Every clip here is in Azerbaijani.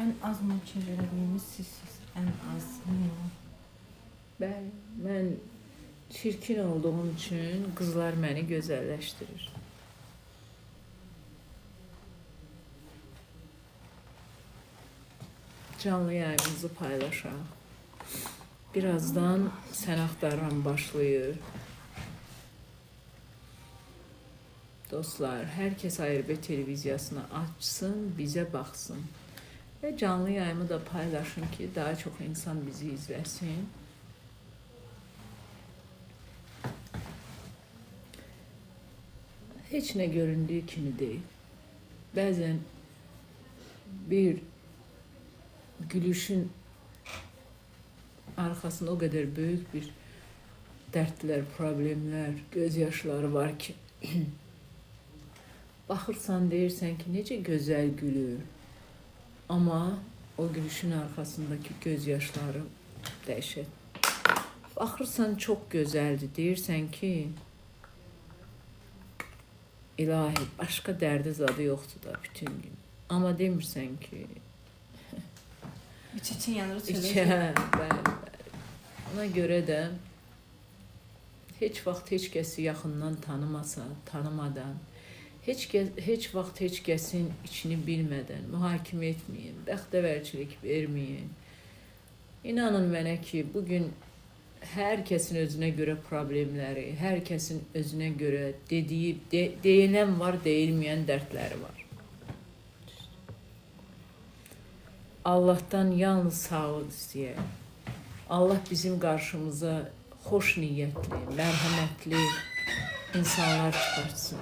ən az makiyaj elədiyimiz sizsiz. Ən az. Bəli, mən çirkin olduğum üçün qızlar məni gözəlləşdirir. Canlı yayımızı paylaşaq. Birazdan Sən Axtaran başlayır. Dostlar, hər kəs ARB televiziyasını açsın, bizə baxsın. Və canlı yayımı da paylaşın ki, daha çox insan bizi izləsin. Heç nə göründüyü kimi deyil. Bəzən bir gülüşün arkasında o qədər böyük bir dərdlər, problemlər, gözyaşları var ki, baxırsan, deyirsən ki, necə gözəl gülür. Amma o gülüşün arkasındakı gözyaşları dəhşət. Baxırsan, çox gözəldir, deyirsən ki, ilahi, başqa dərdi zadı yoxdur da bütün gün. Amma demirsən ki, İç-için yanır İçə, bəli. Ona görə də heç vaxt heç kəsi yaxından tanımadan, heç vaxt heç kəsin içini bilmədən mühakimə etməyin, bəxtəvərçilik verməyin. İnanın mənə ki, bugün hər kəsin özünə görə problemləri, hər kəsin özünə görə dediyi, deyilən var, deyilməyən dərdləri var. Allah'tan yalnız sağlık istəyək. Allah bizim qarşımıza xoş niyyətli, mərhəmətli insanlar çıxartsın.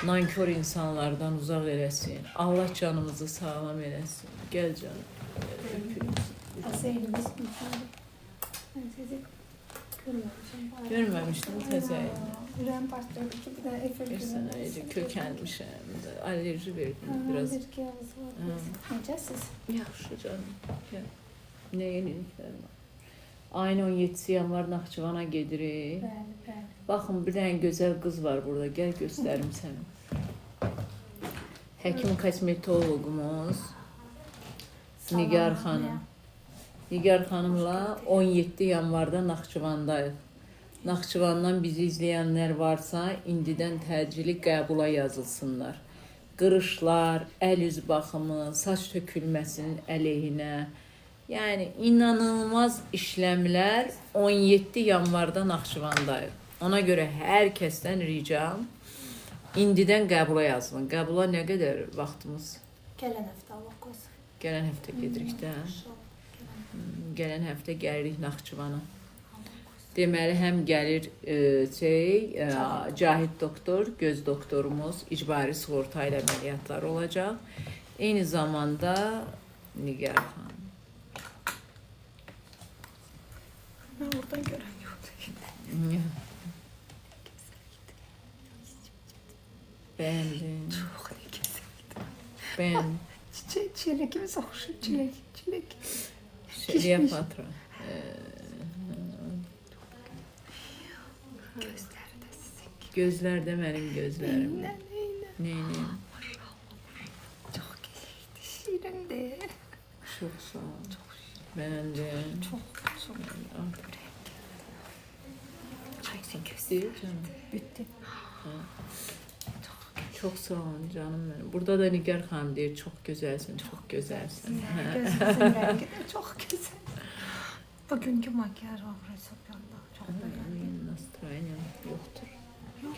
Nankör insanlardan uzaq eləsin. Allah canımızı sağlam eləsin. Gəl canım. Asayelimiz güzeldi. Ben sizi görmemişim. Görməmişdim təzə. Ürem pastörü ki bir de Eiffel Bir sənə necə kökəlmişəm. Alerji verdim biraz. Bir ki ağzı var. Necəsiz? Yaxşı canım. Gəl. Nə yeniliklər var? Ayın 17-si yanvar Naxçıvana gedirik. Bəli, bəli. Baxın, bir dənə gözəl qız var burada. Gəl göstərim sənə. Həkim kosmetologumuz Nigar xanım. Nigar xanımla 17 yanvarda Naxçıvandayıq. Naxçıvandan bizi izləyənlər varsa, indidən təcili qəbula yazılsınlar. Qırışlar, əl üz baxımı, saç tökülməsinin əleyhinə, yəni inanılmaz işləmlər 17 yanvarda Naxçıvandayıq. Ona görə hər kəsdən ricam, indidən qəbula yazılın. Qəbula nə qədər vaxtımız? Gələn həftə Allah qoysun. Gələn həftə gedirik də. Gələn həftə gəlirik Naxçıvana. Deməli, həm gəlir Cahid doktor, göz doktorumuz, icbari sığorta ilə əməliyyatlar olacaq. Eyni zamanda Nigar xanım. Ben oradan gören yok. Beğendin. Çok iyi kesinlikle. Beğendin. Çilekimiz hoşum, çilek. Kleopatra. Gözleri de sizin gibi. Gözler de benim gözlerim. Aynen. Neyim? Çok güzeldi, şirin de. Çok sağ ol. Beğendim. Çok. Çok değil canım. Bitti. Çok sağ olun canım benim. Burada da Nigar Hanım diyor, çok güzelsin, çok güzelsin. Gözünüzün rengi de çok güzel. Bugünkü makyaj var Resopya'nda. Çok beğendim. Benim nastroyenim yoktur.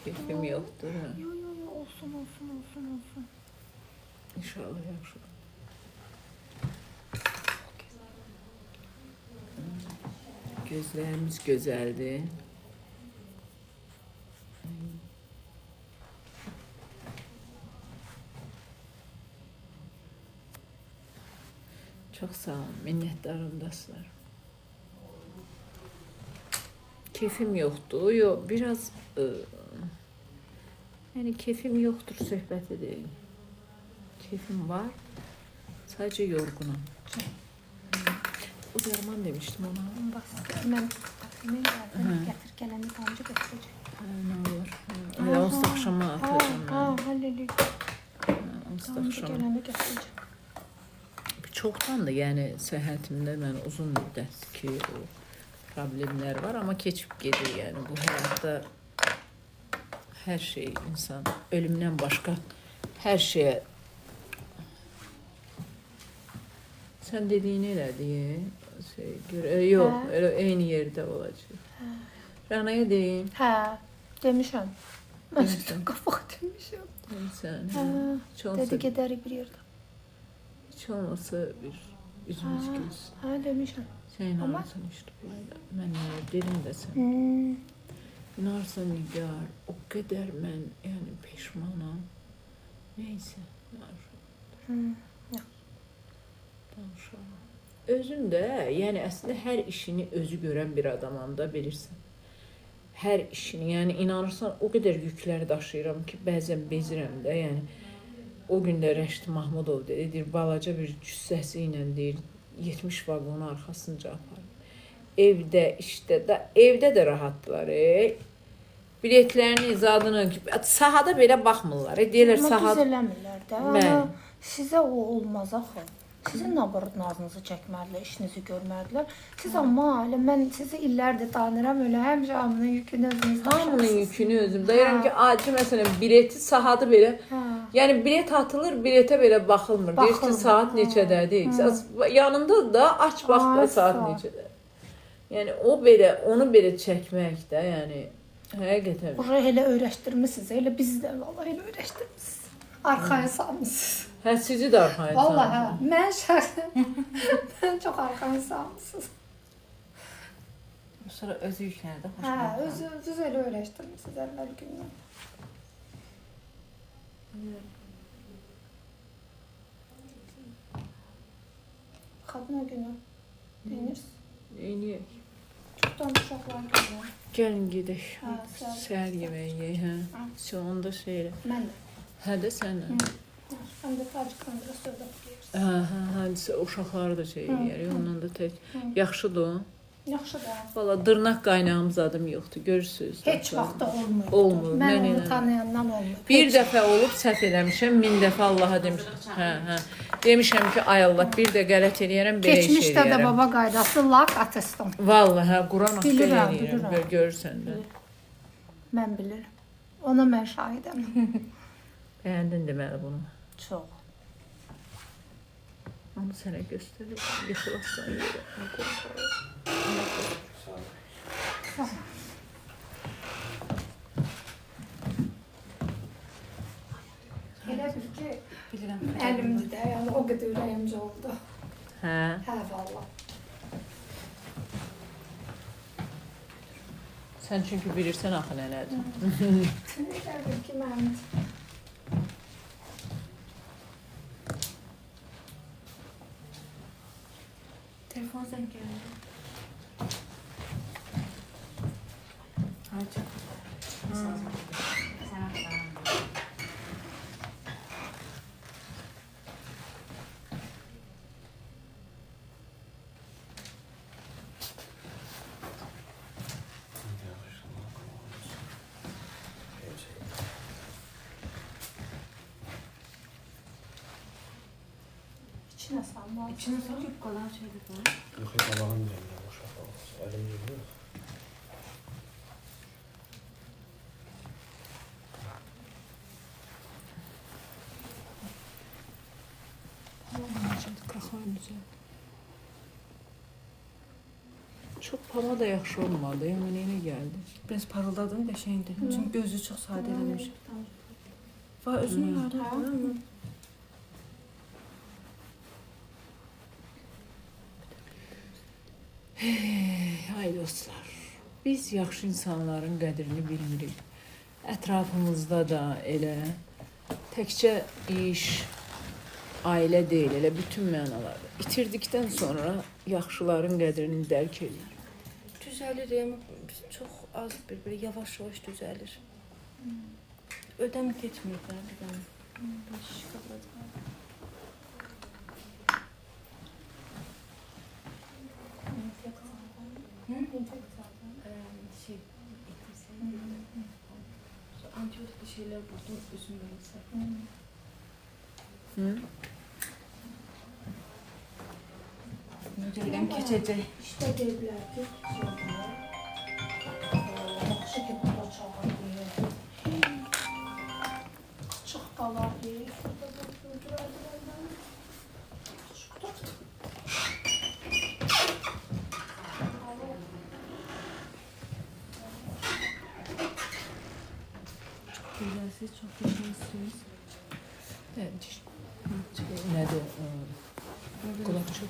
Keyfim yoktur. Yo, olsun. İnşallah yaxşı. Gözlerimiz güzeldi. Çok sağ olun, minnettarım dostlar. Keyfim yoktu. Yok, biraz yani keyfim yoktur söhbəti deyil. Keyfim var. Sadece yorgunum. Uyarman demiştim ona. Bas, ben geldim. Getir geleni sancı götürecek. Ne olur. Onsuz akşama atacağım ben. Halledik. Onsuz Sancı akşama. geleni getirecek. çoxdandır, yəni səhhətimdə mən uzun müddət ki o problemlər var, amma keçib gedir. Yəni bu həyatda hər şey insan ölümdən başqa hər şeyə sən dediyini elədi. Yox, elə eyni yerdə olacaq. Rənaya deyim. Hə, demişəm. Mən Demişəm. qabağa demişəm. Sən, Hə, heç olmasa, dedi gedərik bir yerdə. heç olmasa bir üzümüz gülsün. Hə, demişəm. Sən inanırsan işte böyle. Mən dedim də sən. İnanırsan Nigar, o qədər mən yəni peşmanam. Neyse, danışalım. Özüm də, yəni əslində hər işini özü görən bir adamam da, bilirsən. Hər işini, yəni inanırsan o qədər yüklər daşıyıram ki, bəzən bezirəm də, yəni o gün də Rəşid Mahmudov dedi, deyir, balaca bir cüssəsi ilə deyir, 70 vaqonu arxasınca aparır. Evdə, işdə, evdə də rahatdılar. Biletlərini, zadını, sahada belə baxmırlar. Deyirlər Amma sahada. düz eləmirlər də. Amma sizə o olmaz axı. Sizin nazınızı çəkmədilər, işinizi görmədilər. Siz amma elə mən sizi illərdir tanıyıram, elə həmişə hamının yükünü özünüz daşırsınız. Hamının yükünü özüm. Deyirəm ki, acı məsələn bileti saatı belə. Yəni bilet atılır, biletə belə baxılmır. Deyir ki, saat neçədədir? Yanında da aç bax da saat neçədə. Yəni o belə, onu belə çəkmək də, yəni həqiqətən. Buraya elə öyrəşdirmisiniz, elə biz də vallahi elə öyrəşdirmisiniz. Arxaya salmısınız. Hə, sizi də arxaya salmısınız. Vallahi mən şəxsən mən çox arxaya salmısınız. Sonra özü yüklədi. Hə, özünüz elə öyrəşdirmisiniz əvvəl gündən. Qadına günü deyinirsiniz. Neyniyək? Çoxdan uşaqlar gəlir. Gəlin gedək. Hə, Səhər yeməyi yeyək, hə. Onda şey elə. Mən də. Hə də sən də. Sən də Tacikdan biraz söhbət edirsən. Hə, uşaqları da şey eləyərik, ondan da tək. Yaxşıdır o. Yaxşı da. Valla dırnaq qaynağım zadım yoxdur, görürsünüz. Heç vaxt olmur. Olmur. Mən onu tanıyandan olmur. Bir dəfə olub səhv eləmişəm, 1000 dəfə Allaha demişəm. Hə. Demişəm ki, ay Allah, bir də qələt eləyərəm, belə iş eləyərəm. Keçmişdə də baba qaydası lak atestam. Vallahi, hə, Quran haqqı Bilirəm. eləyirəm, görürsən də. Mən bilirəm. Ona mən şahidəm. Bəyəndin deməli bunu. Çox. Onu sənə göstərir, yıxılassan yerə. Elə bil ki, Bilirəm. əlimdə də, yəni o qədər ürəyimcə oldu. Hə. Hə, valla. Sən çünki bilirsən axı nələdir. Elə bil ki, mənim. Telefon zəng gəldi. Hacı. Sən axtarın. İçinə salma. İçini sokup qalan şeydir bu. Yox, qabağım gəldi, uşaq olmaz. Əlim gəldi. Çox pala da yaxşı olmadı, yəni yenə gəldi. Biraz parıldadım da şeydi. Çünkü gözü çok sade eləmiş. Var özünü yardım. Ay dostlar, biz yaxşı insanların qədrini bilmirik. Ətrafımızda da elə, təkcə iş, ailə deyil, elə bütün mənalarda. İtirdikdən sonra yaxşıların qədrini dərk edir. Düzəlir, amma çox az bir yavaş-yavaş düzəlir. Ödəm getmir də bir dənə. Şiş qabadı. Şey, antibiyotik şeyler buldum, üzüm yoksa. Hı? Deyirəm keçəcək. İşte dedilər ki, yaxşı ki, burada çağırdı. Çıx qalar deyir. Gözəlsiz, çox gözəlsiz. Nədir? Qulaqçı.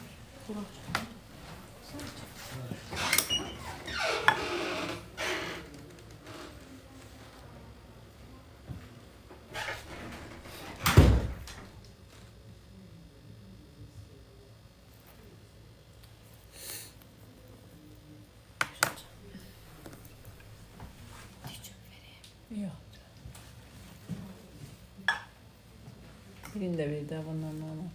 Yox. Birini də verdi bundan ona.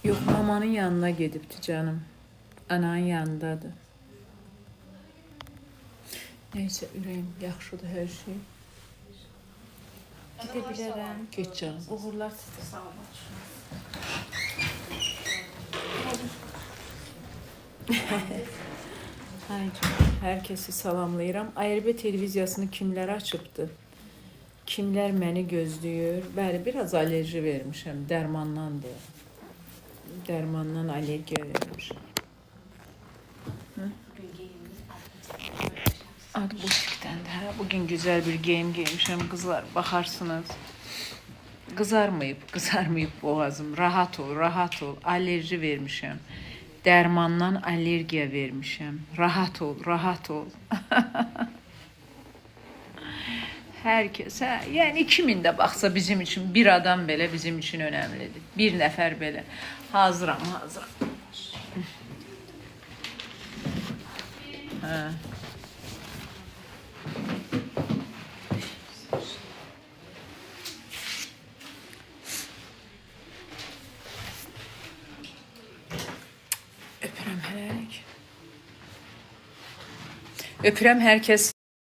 Yox, mamanın yanına gedibdi canım. Ananın yanındadır. Neyse, ürəyim yaxşıdır hər şey. Gedə bilərəm. Geç canım. Uğurlar sizə. Sağ olun. Ay canım, hər kəsi salamlayıram. ARB televiziyasını kimlər açıbdı? Kimlər məni gözləyir? Bəli, biraz alerji vermişəm. Dərmandandır. Dərmandan alergiya vermişəm. Ad butikdən də. Bugün güzel bir geyim giymişəm kızlar. Bakarsınız. Kızarmayıb boğazım. Rahat ol, rahat ol. Alerji vermişəm. Dərmandan alergiya vermişəm. Rahat ol, rahat ol. Herkes, yani kimin de baksa bizim için, bir adam belə bizim için önemlidir. Bir nefer belə. Hazıram. Ha. Öpürəm hələlik. Öpürəm hər kəs